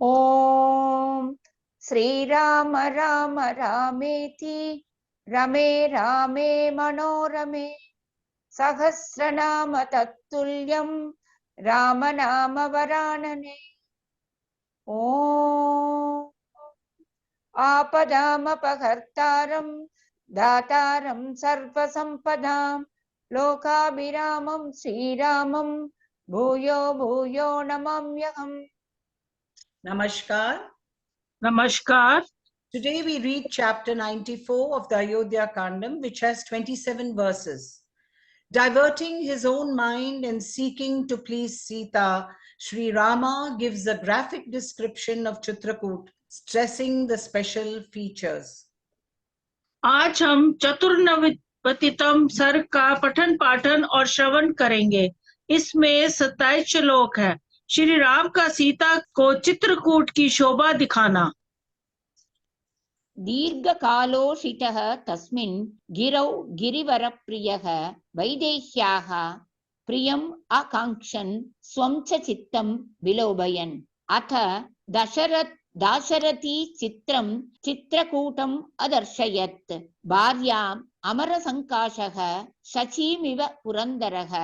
ॐ श्रीराम राम रामेति रमे रामे मनोरमे सहस्रनाम तत्तुल्यं रामनाम वरानने। ॐ आपदामपहर्तारं दातारं सर्वसम्पदां लोकाभिरामं श्रीरामं भूयो भूयो नमाम्यहम्। Namaskar. Namaskar. Today we read chapter 94 of the Ayodhya Kandam, which has 27 verses. Diverting his own mind and seeking to please Sita, Sri Rama gives a graphic description of Chitrakoot, stressing the special features. आज हम चतुर्नवतितम सर्ग का पठन पाठन और श्रवण करेंगे। इसमें 27 श्लोक है। श्री राम का सीता को चित्रकूट की शोभा दिखाना। दीर्घकालोषितः तस्मिन् गिरौ गिरिवरप्रियः वैदेह्याः प्रियम् आकाङ्क्षन् स्वं च चित्तं विलोभयन् अथ दाशरथी चित्रं चित्रकूटम् अदर्शयत् भार्याम् अमरसङ्काशः शचीमिव पुरन्दरः।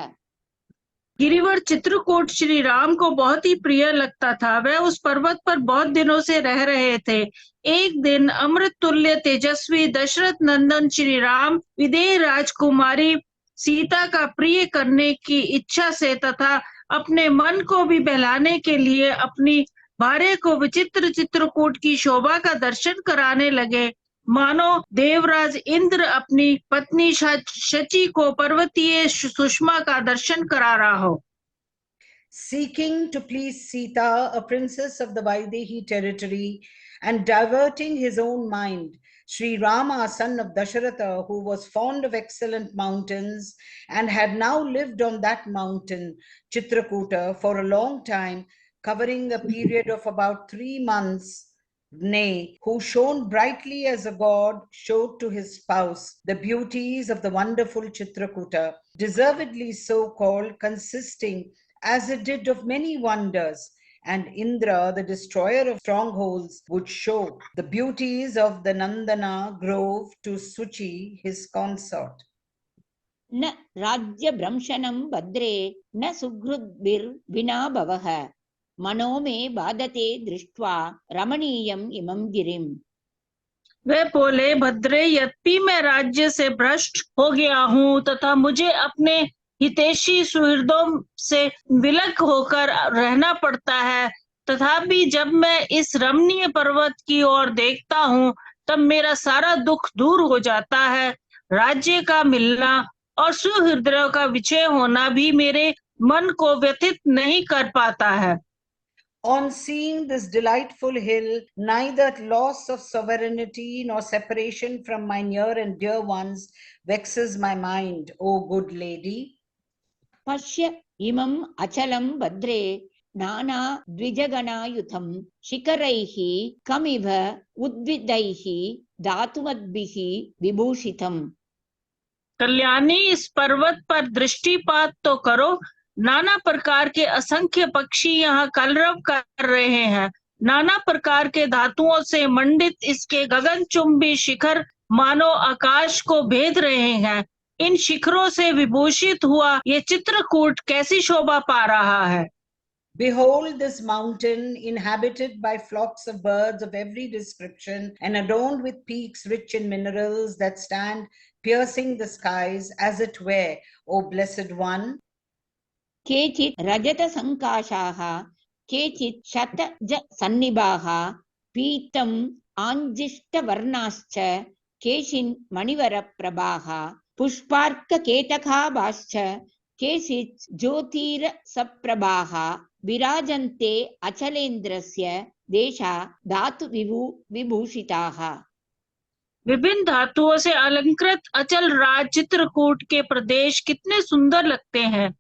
गिरिवर चित्रकूट श्री राम को बहुत ही प्रिय लगता था। वह उस पर्वत पर बहुत दिनों से रह रहे थे। एक दिन अमृत तुल्य तेजस्वी दशरथ नंदन श्री राम विदेह राजकुमारी सीता का प्रिय करने की इच्छा से तथा अपने मन को भी बहलाने के लिए अपनी भार्या को विचित्र चित्रकूट की शोभा का दर्शन कराने लगे, मानो देवराज इंद्र अपनी पत्नी शची को पर्वतीय सुषमा का दर्शन करा रहा हो। Seeking to please Sita, a princess of the Vaidehi territory, and diverting his own mind, Sri Rama, son of Dasharatha, who was fond of excellent mountains and had now lived on that mountain, Chitrakuta, for a long time, covering a period of about 3 months, nay, who shone brightly as a god, showed to his spouse the beauties of the wonderful Chitrakuta, deservedly so called, consisting as it did of many wonders, and Indra, the destroyer of strongholds, would show the beauties of the Nandana grove to Suchi, his consort. न राज्य भ्रंशनं भद्रे न सुहृद्भिर् विना भवः मनो में बाधते दृष्ट्वा रमणीयम इमं गिरिम। वे बोले, भद्रे, यद्यपि मैं राज्य से भ्रष्ट हो गया हूँ तथा मुझे अपने हितैषी सुहृदों से विलग होकर रहना पड़ता है, तथापि जब मैं इस रमणीय पर्वत की ओर देखता हूँ तब मेरा सारा दुख दूर हो जाता है। राज्य का मिलना और सुहृदों का विषय होना भी मेरे मन को व्यथित नहीं कर पाता है। On seeing this delightful hill, neither loss of sovereignty nor separation from my near and dear ones vexes my mind, O good lady. पश्य इमं अचलं भद्रे नाना द्विजगणायुतं शिखरैः कमिव उद्भिदैः धातुमद्भिः विभूषितम्। कल्याणी, इस पर्वत पर दृष्टिपात तो करो। नाना प्रकार के असंख्य पक्षी यहाँ कलरव कर रहे हैं। नाना प्रकार के धातुओं से मंडित इसके गगनचुंबी शिखर मानो आकाश को भेद रहे हैं। इन शिखरों से विभूषित हुआ ये चित्रकूट कैसी शोभा पा रहा है। Behold this mountain inhabited by flocks of birds of every description and adorned with peaks rich in minerals that stand piercing the skies as it were, O blessed one. केचित् रजत संकाशाः केचित् शतज सन्निभाः पीतम् आञ्जिष्टवर्णाश्च केचिन् मणिवरप्रभाः पुष्पार्ककेटकाभाश्च केचित् ज्योतिरसप्रभाः विराजन्ते अचलेन्द्रस्य देशा धातु विभूषिताः। विभिन्न धातुओं से अलंकृत अचल राज चित्रकूट के प्रदेश कितने सुंदर लगते हैं।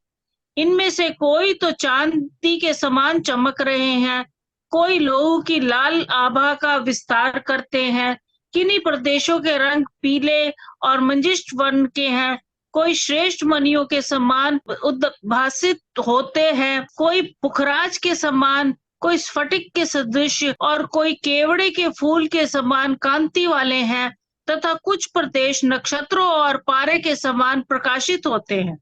इनमें से कोई तो चांदी के समान चमक रहे हैं, कोई लोह की लाल आभा का विस्तार करते हैं, किन्हीं प्रदेशों के रंग पीले और मंजिष्ठ वर्ण के हैं, कोई श्रेष्ठ मणियों के समान उद्भासित होते हैं, कोई पुखराज के समान कोई स्फटिक के सदृश और कोई केवड़े के फूल के समान कांति वाले हैं, तथा कुछ प्रदेश नक्षत्रों और पारे के समान प्रकाशित होते हैं।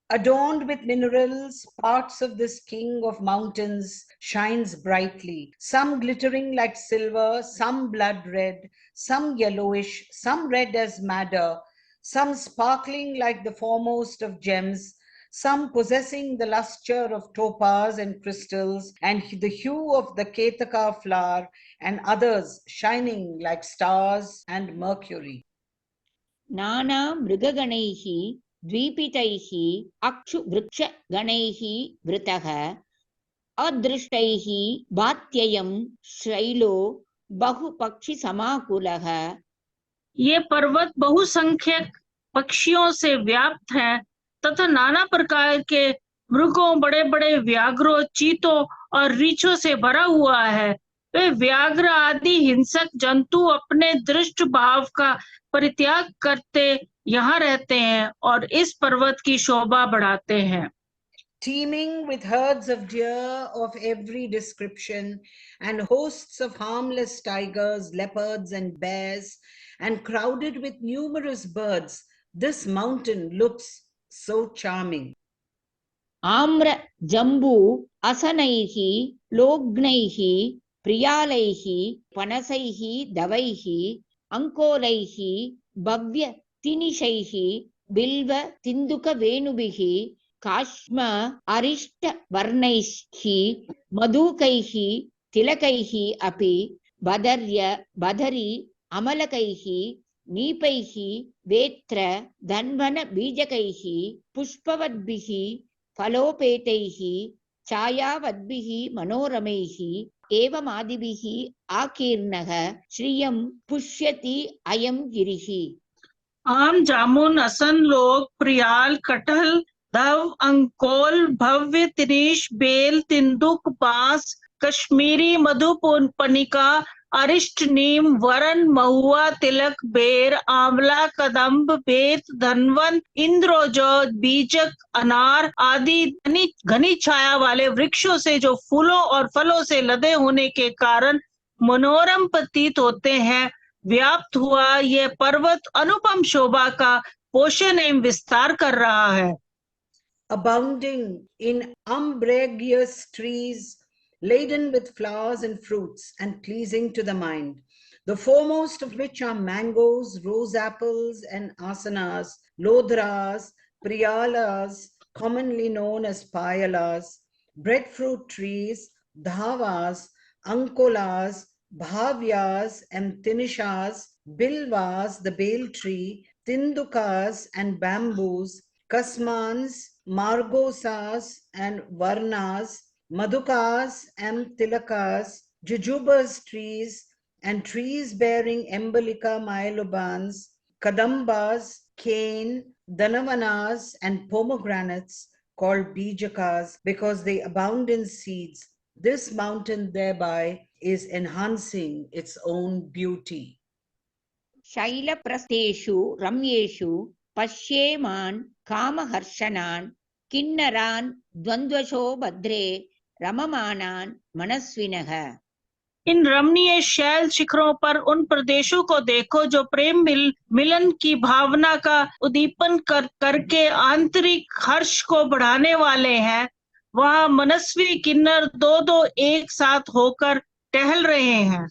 Adorned with minerals, parts of this king of mountains shines brightly, some glittering like silver, some blood red, some yellowish, some red as madder, some sparkling like the foremost of gems, some possessing the lustre of topaz and crystals and the hue of the ketaka flower, and others shining like stars and mercury. Nana मृगगणैः द्वीपितैः अक्षुवृक्षगणैः वृतः अदृष्टैः बात्ययं shallow बहुपक्षिसमाकुलः। ये पर्वत बहुसंख्यक पक्षियों से व्याप्त है तथा नाना प्रकार के मृगों, बड़े बड़े व्याघ्रों, चीतों और रीछों से भरा हुआ है। वे व्याघ्र आदि हिंसक जंतु अपने दृष्ट भाव का परित्याग करते यहाँ रहते हैं और इस पर्वत की शोभा बढ़ाते हैं। Teeming with herds of deer of every description and hosts of harmless tigers, leopards, and bears, and crowded with numerous birds, this mountain looks so charming. आम्र Jambu असनैः लोग्नैः प्रियालैः पनसैः दवैः अंकोलैः भव्य तिनिशैः बिल्व तिन्दुक वेणुभिः काश्म अरिष्ट वर्णैः मधुकैः तिलकैः अपि बदर्य बदरी अमलकैः नीपैः वेत्र धन्वन बीजकैः पुष्पवद्भिः फलोपेतैः छायावद्भिः मनोरमैः एवमादिभिः आकीर्णः श्रियं पुष्यति अयं गिरिः। आम, जामुन, असन, लोग, प्रियाल, कटहल, धव, अंकोल, भव्य, तिरीश, बेल, तिंदुक, बांस, कश्मीरी मधुपनिका, अरिष्ट, नीम, वरन, महुआ, तिलक, बेर, आंवला, कदम्ब, बेत, धनवन, इंद्रोज, बीजक, अनार आदि घनी छाया वाले वृक्षों से जो फूलों और फलों से लदे होने के कारण मनोरम प्रतीत होते हैं, व्याप्त हुआ यह पर्वत अनुपम शोभा का पोषण एवं विस्तार कर रहा है। Abounding in umbrageous trees, laden with flowers and fruits and pleasing to the mind, the foremost of which are mangoes, rose apples, and asanas, lodras, priyalas, commonly known as payalas, breadfruit trees, dhavas, ankolas, bhavyas, and tinishas, bilvas, the bale tree, tindukas, and bamboos, kasmans, margosas, and varnas, madhukas and tilakas, jujubas trees, and trees bearing embolica myelobans, kadambas, cane, danavanas, and pomegranates called bijakas because they abound in seeds. This mountain thereby is enhancing its own beauty. शैलप्रस्थेषु रम्येषु पश्येमान् कामहर्षणान् किन्नरान् द्वन्द्वशो भद्रे रममाणान् मनस्विनः। इन रमणीय शैल शिखरों पर उन प्रदेशों को देखो जो प्रेम मिलन की भावना का उद्दीपन करके आंतरिक हर्ष को बढ़ाने वाले हैं। वहाँ मनस्वी किन्नर दो एक साथ होकर टहल रहे हैं।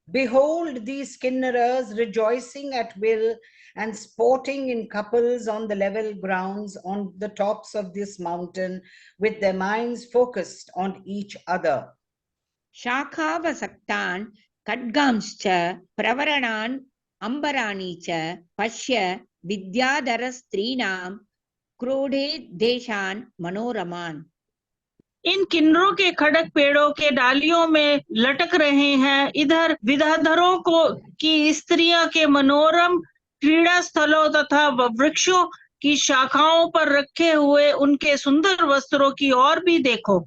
Behold these kinnaras rejoicing at will and sporting in couples on the level grounds on the tops of this mountain with their minds focused on each other. शाखावसक्तान् खड्गांश्च प्रवरणान् अम्बराणि च पश्य विद्याधरस्त्रीणां क्रोधे देशान् मनोरमान्। इन किन्नरों के खड़ग पेड़ों के डालियों में लटक रहे हैं। इधर विद्याधरों की स्त्रियां के मनोरम क्रीड़ा स्थलों तथा वृक्षों की शाखाओं पर रखे हुए उनके सुंदर वस्त्रों की ओर भी देखो।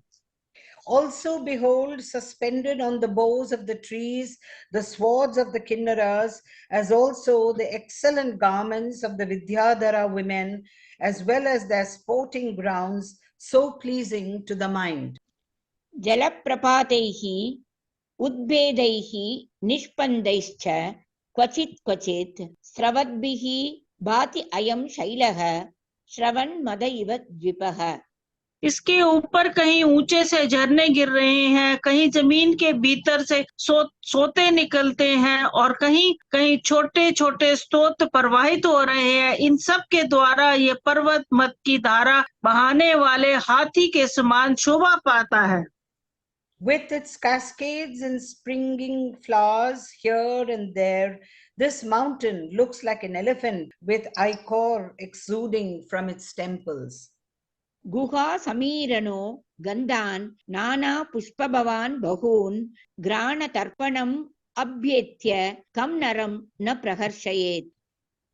Also behold, suspended on the boughs of the trees, the swords of the kinnaras, as also the excellent garments of the Vidyadhara women, as well as their sporting grounds, so pleasing to the mind. जलप्रपातैः उद्भेदैः निष्पन्दैश्च क्वचित् क्वचित् स्रवद्भिः भाति अयं शैलः श्रवणमद इव द्विपः। इसके ऊपर कहीं ऊंचे से झरने गिर रहे हैं, कहीं जमीन के भीतर से सोते निकलते हैं और कहीं कहीं छोटे छोटे स्रोत प्रवाहित हो रहे हैं। इन सब के द्वारा ये पर्वत मद की धारा बहाने वाले हाथी के समान शोभा पाता है। With its cascades and springing flowers here and there, this mountain looks like an elephant with ichor exuding from its temples. गुहा समीरनो गन्धान् नाना पुष्पभवान् बहून् घ्राणतर्पणम् अभ्येत्य कम नरम न प्रहर्षयेत्।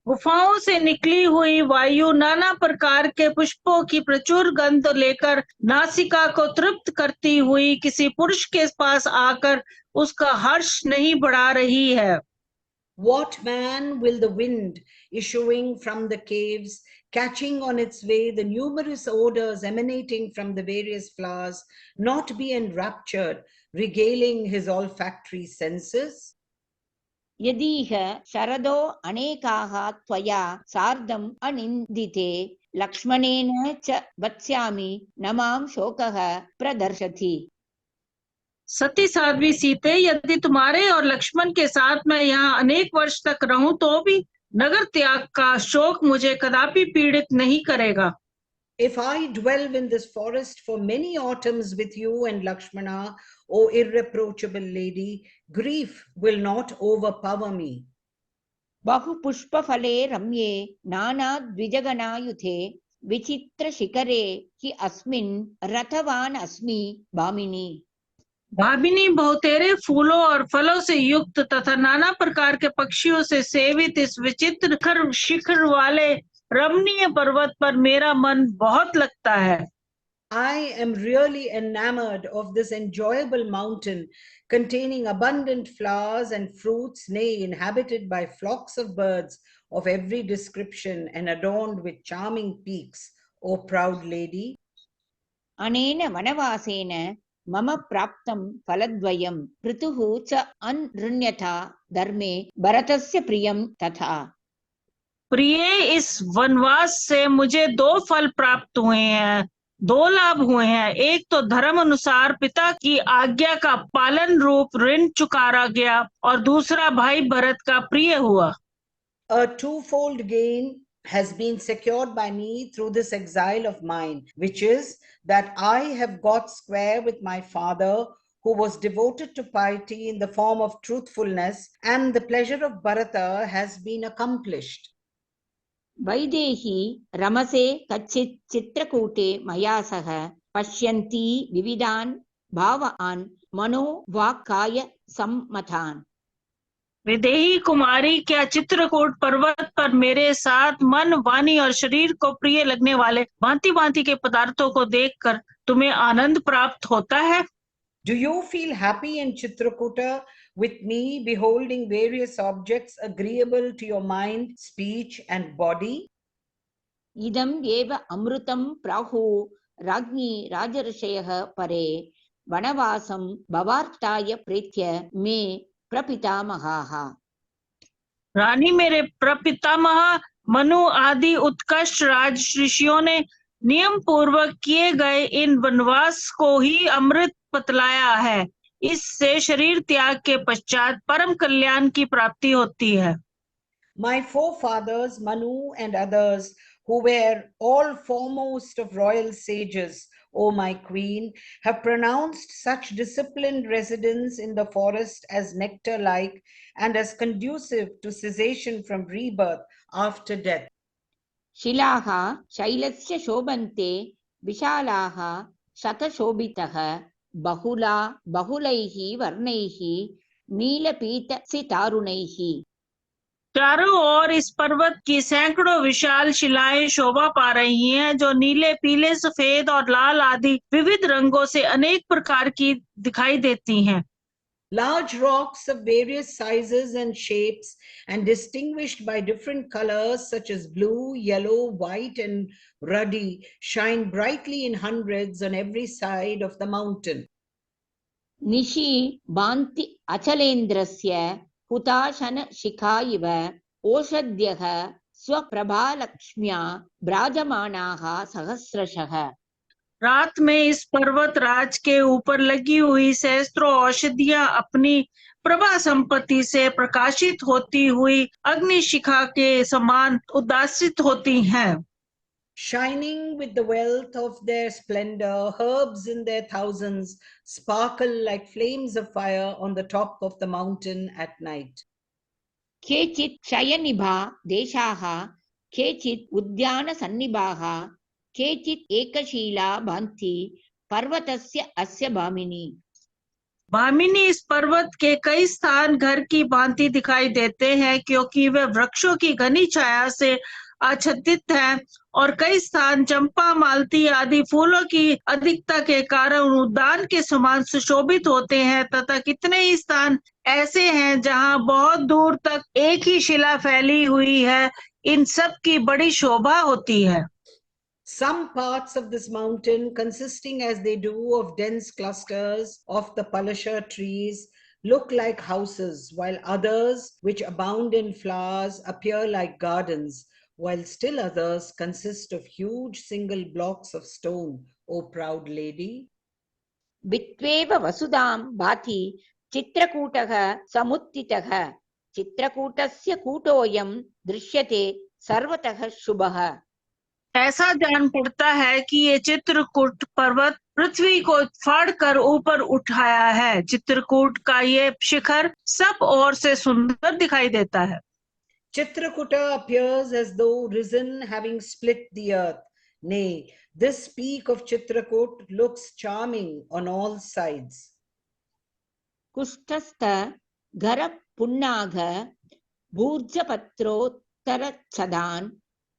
गुफाओं से निकली हुई वायु नाना प्रकार के पुष्पों की प्रचुर गंध लेकर नासिका को तृप्त करती हुई किसी पुरुष के पास आकर उसका हर्ष नहीं बढ़ा रही है। What man will the wind issuing from the caves, catching on its way the numerous odors emanating from the various flowers, not be enraptured, regaling his olfactory senses? यदीह शरदो अनेकाः त्वया सार्धम् अनिन्दिते लक्ष्मणेन च वत्स्यामि न मां शोकः प्रदर्शति। सती साध्वी सीते, यदि तुम्हारे और लक्ष्मण के साथ मैं यहाँ अनेक वर्ष तक रहूं तो भी नगर त्याग का शोक मुझे कदापि पीड़ित नहीं करेगा। If I dwell in this forest for many autumns with you and Lakshmana, O irreproachable lady, grief will not overpower me. बहुपुष्पफले रम्ये नाना द्विजगणायुधे विचित्र शिखरे हि अस्मिन् रथवान अस्मि भामिनी। भामिनी, बहुतेरे फूलों और फलों से युक्त तथा नाना प्रकार के पक्षियों से सेवित इस विचित्र शिखर वाले रमणीय पर्वत पर मेरा मन बहुत लगता है। I am really enamored of this enjoyable mountain containing abundant flowers and fruits, nay, inhabited by flocks of birds of every description and adorned with charming peaks, O proud lady. अनेन वनवासेन मम प्राप्तं फलद्वयं ऋतुः च अनृण्यथा धर्मे भरतस्य प्रियं तथा। प्रिय, इस वनवास से मुझे दो फल प्राप्त हुए हैं, दो लाभ हुए हैं। एक तो धर्म अनुसार पिता की आज्ञा का पालन रूप ऋण चुकारा गया और दूसरा भाई भरत का प्रिय हुआ। A twofold gain has been secured by me through this exile of mine, which is that I have got square with my father, who was devoted to piety in the form of truthfulness, and the pleasure of Bharata has been accomplished. Vaidehi रमसे कच्चित् चित्रकूटे मया सह पश्यन्ती विविधान् भावान् मनो वाक्काय सम्मतान्। विदेही कुमारी, क्या चित्रकूट पर्वत पर मेरे साथ मन, वाणी और शरीर को प्रिय लगने वाले भांति भांति के पदार्थों को देखकर तुम्हें आनंद प्राप्त होता है? Do you feel happy in Chitrakuta with me, beholding various objects agreeable to your mind, speech, and body? इदम् एव अमृतं प्राहु राज्ञी राजर्षयः परे वनवासं भवार्ताय प्रीत्य मे प्रपितामहाः। रानी, मेरे प्रपितामह मनु आदि उत्कृष्ट राज ऋषियों ने नियम पूर्वक किए गए इन वनवास को ही अमृत बतलाया है। इससे शरीर त्याग के पश्चात परम कल्याण की प्राप्ति होती है। My forefathers, Manu and others, who were all foremost of royal sages, O my queen, have pronounced such disciplined residence in the forest as nectar-like and as conducive to cessation from rebirth after death. शिलाः शैलस्य शोभन्ते विशालाः शतशोभितः बहुला बहुलैः वर्णैः नीलपीतसितारुणैः। चारों ओर इस पर्वत की सैकड़ों विशाल शिलाएं शोभा पा रही हैं, जो नीले, पीले, सफेद और लाल आदि विविध रंगों से अनेक प्रकार की दिखाई देती हैं। Large rocks of various sizes and shapes and distinguished by different colors such as blue, yellow, white, and ruddy shine brightly in hundreds on every side of the mountain. निशि भान्ति अचलेन्द्रस्य हुताशन शिखा इव ओषध्यः स्वप्रभालक्ष्म्या भ्राजमानाः सहस्रशः। रात में इस पर्वत राज के ऊपर लगी हुई सहस्त्रों औषधियां अपनी प्रभा संपत्ति से प्रकाशित होती हुई अग्निशिखा के समान उदासित होती हैं। Shining with the wealth of their splendor, herbs in their thousands sparkle like flames of fire on the top of the mountain at night. केचित् क्षयनिभा देशाः, केचित् उद्यानसन्निभाः, केचित् एकशीला भान्ति पर्वतस्य अस्य भामिनी। भामिनी इस पर्वत के कई स्थान घर की भांति दिखाई देते हैं क्योंकि वे वृक्षों की घनी छाया से आच्छादित हैं, और कई स्थान चंपा, मालती आदि फूलों की अधिकता के कारण उद्यान के समान सुशोभित होते हैं, तथा कितने ही स्थान ऐसे हैं जहां बहुत दूर तक एक ही शिला फैली हुई है। इन सब की बड़ी शोभा होती है। Some parts of this mountain, consisting as they do of dense clusters of the Palashar trees, look like houses, while others, which abound in flowers, appear like gardens, while still others consist of huge single blocks of stone, O proud lady. वित्वेव वसुधां भाति चित्रकूटः समुत्थितः, चित्रकूटस्य कूटोऽयं दृश्यते सर्वतः शुभः। ऐसा जान पड़ता है कि ये चित्रकूट पर्वत पृथ्वी को फाड़कर ऊपर उठाया है। चित्रकूट का ये शिखर सब ओर से सुंदर दिखाई देता है। Chitrakuta appears as though risen, having split the earth. Nay, this peak of Chitrakut looks charming on all sides. कुष्ठस्थ घर पुन्नाघ भूर्जपत्रोत्तरच्छदान्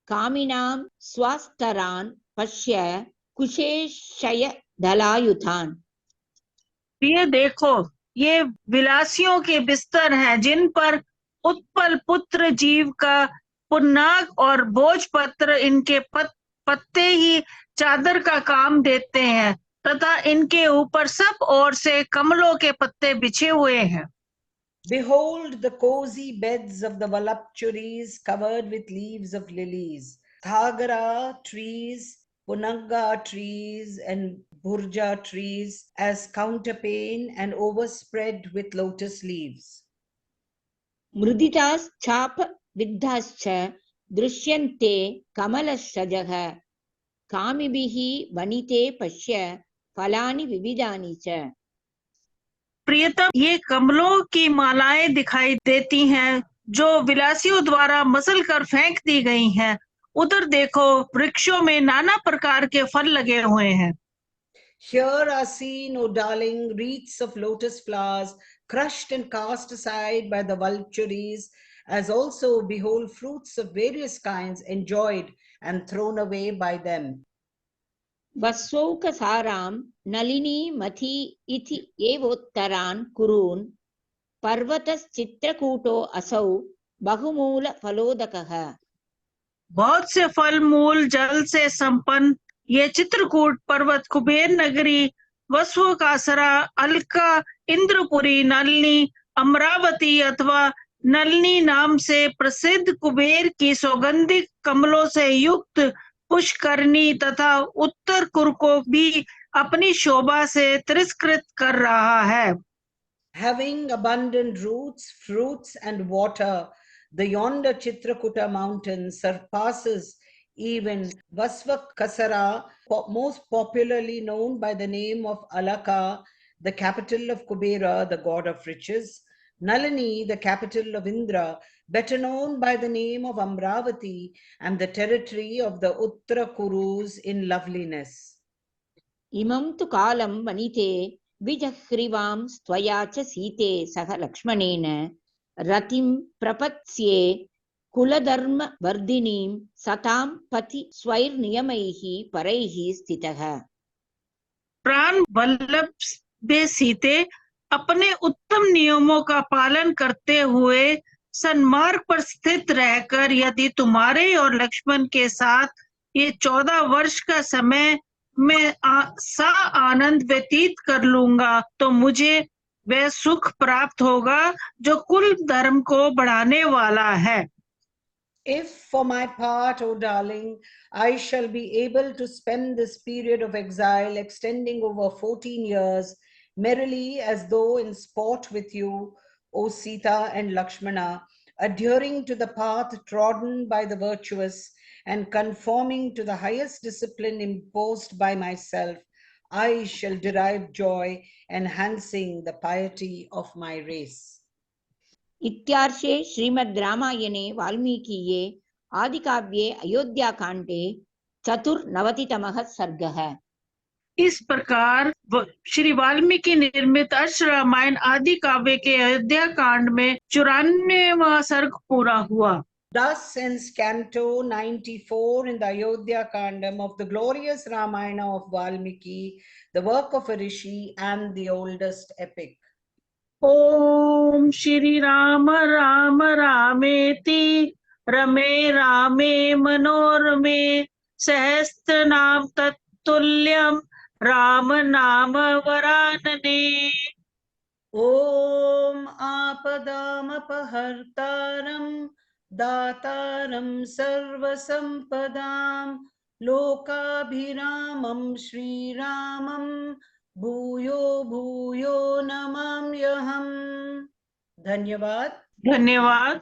कामिनां स्वास्तरान् पश्य कुशेशय दलायुधान्। ये देखो, ये विलासियों के बिस्तर हैं जिन पर उत्पल पुत्र जीव का पुन्नाग और भोजपत्र इनके पत्ते ही चादर का काम देते हैं, तथा इनके ऊपर सब ओर से कमलों के पत्ते बिछे हुए हैं। Behold the cozy beds of the Valapchuris covered with leaves of lilies, Thagara trees, Punagga trees, and Burja trees as counterpane and overspread with lotus leaves. मृदिताश्चाप विद्धाश्च दृश्यन्ते कमलशजः, कामिभिः वनिते पश्य फलानि विविधानि च। प्रियतम, ये कमलों की मालाएं दिखाई देती हैं जो विलासियों द्वारा मसल कर फेंक दी गई हैं। उधर देखो, वृक्षों में नाना प्रकार के फल लगे हुए हैं। Here are seen, O darling, wreaths of lotus flowers crushed and cast aside by the vultures, as also behold fruits of various kinds enjoyed and thrown away by them. वस्वौकसारां Nalini मथि इति एवोत्तरान् कुरून्, पर्वतश्चित्रकूटो असौ बहुमूल फलोदकः। बहुत से फल मूल जल से संपन्न ये चित्रकूट पर्वत कुबेर नगरी, वस्वकासरा, अलका, इंद्रपुरी, नलिनी, अमरावती अथवा नलिनी नाम से प्रसिद्ध कुबेर की सौगंधिक कमलों से युक्त पुष्करणी तथा उत्तर कुर को भी अपनी शोभा से तिरस्कृत कर रहा है। Having abundant roots, fruits, and water, the yonder Chitrakuta mountain surpasses even Vasvakasara, most popularly known by the name of Alaka, the capital of Kubera, the god of riches, Nalini, the capital of Indra, better known by the name of Amravati, and the territory of the Uttara Kurus in loveliness. इमं तु कालं वनिते विजह्रिवां स्त्वया च सीते सह लक्ष्मणेन रतिं प्रपत्स्ये कुलधर्म वर्धिनीं सतां पति स्वैर्नियमैः परैः स्थितः। प्राण वल्लभ बे सीते, अपने उत्तम नियमों का पालन करते हुए सन्मार्ग पर स्थित रहकर यदि तुम्हारे और लक्ष्मण के साथ ये 14 वर्ष का समय मैं सा आनंद व्यतीत कर लूंगा तो मुझे वह सुख प्राप्त होगा जो कुल धर्म को बढ़ाने वाला है। If for my part, O darling, I shall be able to spend this period of exile extending over 14 years merrily as though in sport with you, O Sita and Lakshmana, adhering to the path trodden by the virtuous and conforming to the highest discipline imposed by myself, I shall derive joy enhancing the piety of my race. इत्यार्षे श्रीमद् रामायणे वाल्मीकीये आदिकाव्ये अयोध्याकाण्डे 94तमः सर्गः। इस प्रकार श्री वाल्मीकि निर्मित अर्ष रामायण आदि काव्य के अयोध्या कांड में 94वां सर्ग पूरा हुआ। Thus ends Canto 94 in the Ayodhya Kandam of the glorious Ramayana of Valmiki, the work of a rishi and the oldest epic. ओम श्री राम राम रामेति रमे रामे मनोरमे सहस्त्रनाम तत्तुल्यम राम नाम वरानने। Om Apadam Apahartaram Dataram Sarvasampadam Lokabhiramam Shri Ramam Bhuyo Bhuyo Namamyaham. Dhanyavad. धन्यवाद।